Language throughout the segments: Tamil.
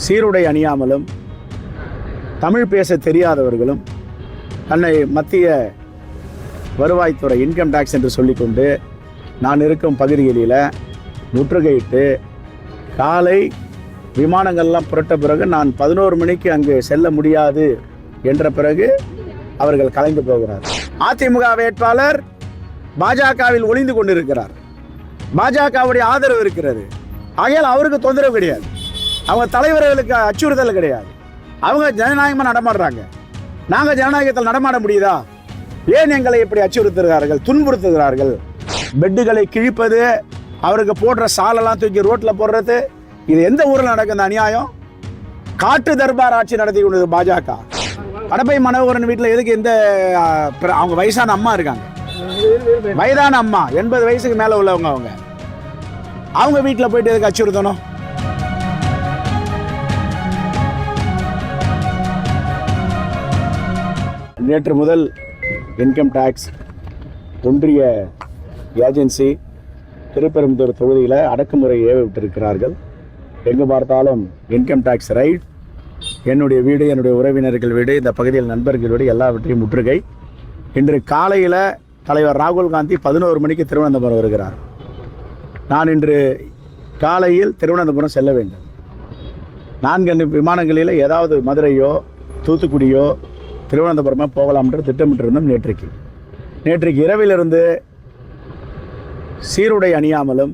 சீருடை அணியாமலும் தமிழ் பேச தெரியாதவர்களும் தன்னை மத்திய வருவாய்த்துறை இன்கம் டேக்ஸ் என்று சொல்லிக்கொண்டு நான் இருக்கும் பகுதிகளில் முற்றுகையிட்டு காலை விமானங்கள்லாம் புரட்ட பிறகு நான் 11 மணிக்கு அங்கு செல்ல முடியாது என்ற பிறகு அவர்கள் கலைந்து போகிறார். அதிமுக வேட்பாளர் பாஜகவில் ஒளிந்து கொண்டிருக்கிறார். பாஜகவுடைய ஆதரவு இருக்கிறது. ஆகையால் அவருக்கு தொந்தரவு கிடையாது. அவங்க தலைவர்களுக்கு அச்சுறுத்தல் கிடையாது. அவங்க ஜனநாயகமாக நடமாடுறாங்க. நாங்கள் ஜனநாயகத்தில் நடமாட முடியுதா? ஏன் எங்களை இப்படி அச்சுறுத்துகிறார்கள், துன்புறுத்துகிறார்கள்? பெட்டுகளை கிழிப்பது, அவருக்கு போடுற சாலெல்லாம் தூக்கி ரோட்டில் போடுறது, இது எந்த ஊரில் நடக்குது அநியாயம்? காட்டு தர்பார் ஆட்சி நடத்தி கொண்டது பாஜக. கடப்பை மனோகரன் வீட்டில் எதுக்கு இந்த அவங்க வயசான அம்மா இருக்காங்க, வயதான அம்மா 80 வயசுக்கு மேலே உள்ளவங்க, அவங்க வீட்டில் போயிட்டு எதுக்கு அச்சுறுத்தணும்? நேற்று முதல் இன்கம் டேக்ஸ் ஒன்றிய ஏஜென்சி திருப்பெரும்புதூர் தொகுதியில் அடக்குமுறை ஏவ விட்டிருக்கிறார்கள். எங்கு பார்த்தாலும் இன்கம் டேக்ஸ் ரைட். என்னுடைய வீடு, என்னுடைய உறவினர்கள் வீடு, இந்த பகுதியில் நண்பர்கள் வீடு எல்லாவற்றையும் முற்றுகை. இன்று காலையில் தலைவர் ராகுல் காந்தி 11 மணிக்கு திருவனந்தபுரம் வருகிறார். நான் இன்று காலையில் திருவனந்தபுரம் செல்ல வேண்டும். 4 விமானங்களில் ஏதாவது மதுரையோ தூத்துக்குடியோ திருவனந்தபுரமாக போகலாம் என்று திட்டமிட்டிருந்தோம். நேற்றைக்கு இரவிலிருந்து சீருடை அணியாமலும்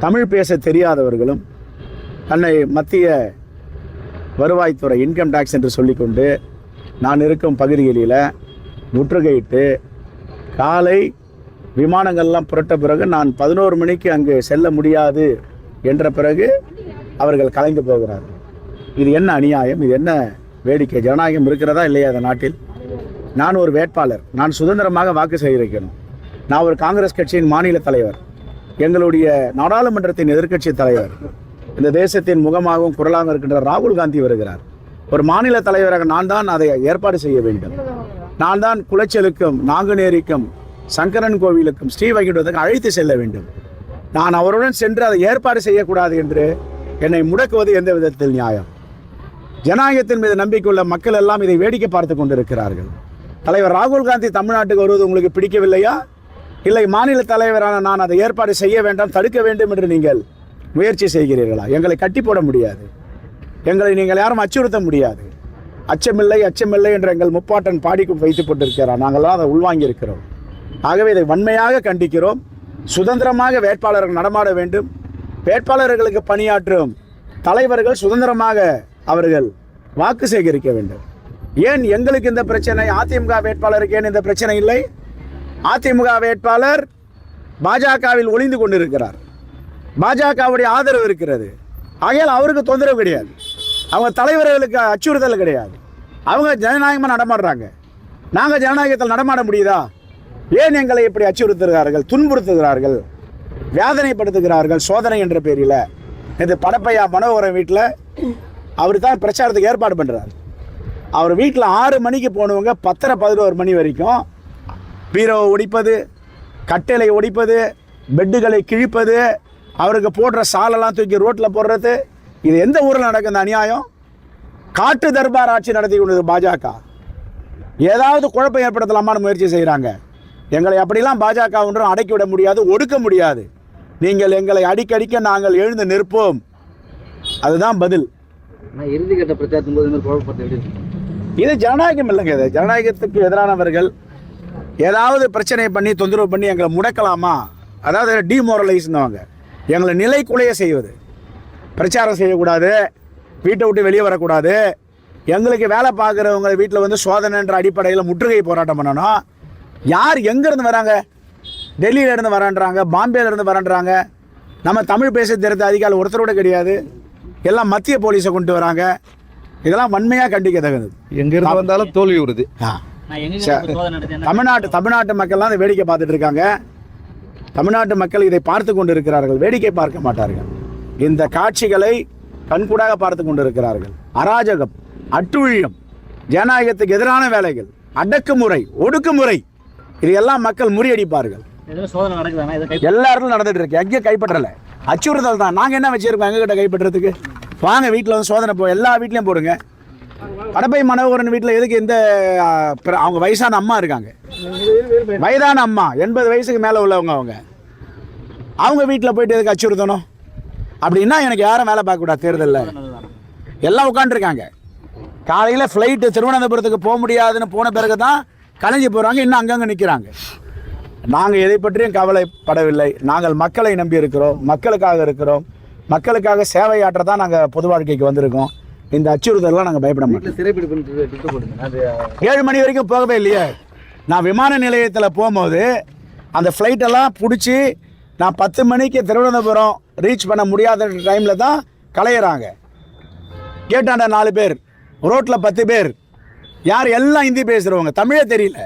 தமிழ் பேச தெரியாதவர்களும் தன்னை மத்திய வருவாய்த்துறை இன்கம் டேக்ஸ் என்று சொல்லிக்கொண்டு நான் இருக்கும் பகுதிகளில் முற்றுகையிட்டு காலை விமானங்கள்லாம் புரட்ட பிறகு நான் 11 மணிக்கு அங்கு செல்ல முடியாது என்ற பிறகு அவர்கள் கலைந்து போகிறார்கள். இது என்ன அநியாயம்? இது என்ன வேடிக்கை? ஜனநாயகம் இருக்கிறதா இல்லையா இந்த நாட்டில்? நான் ஒரு வேட்பாளர், நான் சுதந்திரமாக வாக்கு சேகரிக்கணும். நான் ஒரு காங்கிரஸ் கட்சியின் மாநில தலைவர், எங்களுடைய நாடாளுமன்றத்தின் எதிர்க்கட்சி தலைவர், இந்த தேசத்தின் முகமாகவும் குரலாக இருக்கின்ற ராகுல் காந்தி வருகிறார். ஒரு மாநில தலைவராக நான் தான் அதை ஏற்பாடு செய்ய வேண்டும். நான் தான் குளச்சலுக்கும் நாங்குநேரிக்கும் சங்கரன் கோவிலுக்கும் ஸ்ரீவைகுண்டத்துக்கும் அழைத்து செல்ல வேண்டும். நான் அவருடன் சென்று அதை ஏற்பாடு செய்யக்கூடாது என்று என்னை முடக்குவது எந்த விதத்தில் நியாயம்? ஜனநாயகத்தின் மீது நம்பிக்கையுள்ள மக்கள் எல்லாம் இதை வேடிக்கை பார்த்து கொண்டிருக்கிறார்கள். தலைவர் ராகுல் காந்தி தமிழ்நாட்டுக்கு வருவது உங்களுக்கு பிடிக்கவில்லையா? இல்லை மாநில தலைவரான நான் அதை ஏற்பாடு செய்ய வேண்டாம், தடுக்க வேண்டும் என்று நீங்கள் முயற்சி செய்கிறீர்களா? எங்களை கட்டி போட முடியாது. எங்களை நீங்கள் யாரும் அச்சுறுத்த முடியாது. அச்சமில்லை அச்சமில்லை என்று எங்கள் முப்பாட்டன் பாடிக்கு வைத்துக் கொண்டிருக்கிறார். நாங்கள்லாம் அதை உள்வாங்கி இருக்கிறோம். ஆகவே இதை வன்மையாக கண்டிக்கிறோம். சுதந்திரமாக வேட்பாளர்கள் நடமாட வேண்டும். வேட்பாளர்களுக்கு பணியாற்றும் தலைவர்கள் சுதந்திரமாக அவர்கள் வாக்கு சேகரிக்க வேண்டும். ஏன் எங்களுக்கு இந்த பிரச்சனை? அதிமுக வேட்பாளருக்கு ஏன் இந்த பிரச்சனை இல்லை? அதிமுக வேட்பாளர் பாஜகவில் ஒளிந்து கொண்டிருக்கிறார். பாஜகவுடைய ஆதரவு இருக்கிறது. ஆகையால் அவருக்கு தொந்தரவு கிடையாது. அவங்க தலைவர்களுக்கு அச்சுறுத்தல் கிடையாது. அவங்க ஜனநாயகமாக நடமாடுறாங்க. நாங்கள் ஜனநாயகத்தில் நடமாட முடியுதா? ஏன் எங்களை இப்படி அச்சுறுத்துகிறார்கள், துன்புறுத்துகிறார்கள், வேதனைப்படுத்துகிறார்கள் சோதனை என்ற பேரில்? இது படப்பையா மனோகரன் வீட்டில் அவர் தான் பிரச்சாரத்துக்கு ஏற்பாடு பண்ணுறார். அவர் வீட்டில் 6 மணிக்கு போனவங்க 10:11 மணி வரைக்கும் பீரோவை ஒடிப்பது, கட்டையை ஒடிப்பது, பெட்டுகளை கிழிப்பது, அவருக்கு போடுற சாலெல்லாம் தூக்கி ரோட்டில் போடுறது, இது எந்த ஊரில் நடக்குது அநியாயம்? காட்டு தர்பார் ஆட்சி நடத்தி கொண்டது பாஜக. ஏதாவது குழப்பம் ஏற்படுத்தலாமான்னு முயற்சி செய்கிறாங்க. எங்களை அப்படிலாம் பாஜக ஒன்றும் அடக்கிவிட முடியாது, ஒடுக்க முடியாது. நீங்கள் எங்களை அடிக்கடிக்க நாங்கள் எழுந்து நிற்போம். அதுதான் பதில். இறுதிக்கட்ட பிரச்சாரத்தின் போது இது ஜனநாயகம் இல்லைங்க. இது ஜனநாயகத்துக்கு எதிரானவர்கள் ஏதாவது பிரச்சனை பண்ணி தொந்தரவு பண்ணி எங்களை முடக்கலாமா? அதாவது டிமோரலைஸ்னுவாங்க, எங்களை நிலைக்குலைய செய்வது. பிரச்சாரம் செய்யக்கூடாது, வீட்டை விட்டு வெளியே வரக்கூடாது, எங்களுக்கு வேலை பார்க்குறவங்க வீட்டில் வந்து சோதனைன்ற அடிப்படையில் முற்றுகை போராட்டம் பண்ணணும். யார் எங்கேருந்து வராங்க? டெல்லியிலேருந்து வரான்றாங்க, பாம்பேலேருந்து வரான்றாங்க. நம்ம தமிழ் பேச தெரிந்த அதிகாரி ஒருத்தரோட கிடையாது. எல்லாம் மத்திய போலீஸை கொண்டு வராங்க. இதெல்லாம் வன்மையாக கண்டிக்கத்தக்கது. எங்கிருந்து வந்தாலும் தோல்வி வருது. தமிழ்நாட்டு மக்கள்லாம் அதை வேடிக்கை பார்த்துட்டு இருக்காங்க. தமிழ்நாட்டு மக்கள் இதை பார்த்து கொண்டு இருக்கிறார்கள், வேடிக்கை பார்க்க மாட்டார்கள். இந்த காட்சிகளை கண்கூடாக பார்த்து கொண்டு இருக்கிறார்கள். அராஜகம், அட்டுழியம், ஜனநாயகத்துக்கு எதிரான வேலைகள், அடக்குமுறை, ஒடுக்குமுறை, இதையெல்லாம் மக்கள் முறியடிப்பார்கள். எல்லா இடத்துலும் நடந்துட்டு இருக்கு. எங்கேயும் கைப்பற்றலை, அச்சுறுத்தல் தான். நாங்கள் என்ன வச்சிருக்கோம் எங்ககிட்ட கைப்பற்றதுக்கு? வாங்க வீட்டில் வந்து சோதனை எல்லா வீட்லேயும் போடுங்க. கடப்பை மனோகரன் வீட்டில் எதுக்கு எந்த அவங்க வயசான அம்மா இருக்காங்க, வயதான அம்மா 80 வயசுக்கு மேலே உள்ளவங்க அவங்க வீட்டில் போயிட்டு எதுக்கு அச்சுறுத்தணும்? அப்படின்னா எனக்கு யாரும் வேலை பார்க்கக்கூடாது. தேர்தலில் எல்லாம் உட்காந்துருக்காங்க. காலையில் ஃப்ளைட்டு திருவனந்தபுரத்துக்கு போக முடியாதுன்னு போன பிறகு தான் கலைஞ்சி போகிறாங்க, இன்னும் அங்கங்கே நிற்கிறாங்க. நாங்கள் எதை பற்றியும் கவலைப்படவில்லை. நாங்கள் மக்களை நம்பி இருக்கிறோம், மக்களுக்காக இருக்கிறோம், மக்களுக்காக சேவையாற்ற தான் நாங்கள் பொது வாழ்க்கைக்கு வந்திருக்கோம். இந்த அச்சுறுத்தலாம் நாங்கள் பயப்பட மாட்டோம். சிறைப்பிடிப்பு 7 மணி வரைக்கும் போகவே இல்லையே. நான் விமான நிலையத்தில் போகும்போது அந்த ஃப்ளைட்டெல்லாம் பிடிச்சி நான் 10 மணிக்கு திருவனந்தபுரம் ரீச் பண்ண முடியாத டைமில் தான் கலையிறாங்க. கேட்டாண்ட 4 பேர், ரோட்டில் 10 பேர், யார் எல்லாம் ஹிந்தி பேசுகிறவங்க, தமிழே தெரியல.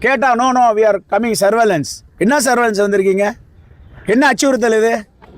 கேட்டால் no we are coming surveillance. என்ன சர்வேலன்ஸ் வந்திருக்கீங்க? என்ன அச்சுறுத்தல் இது?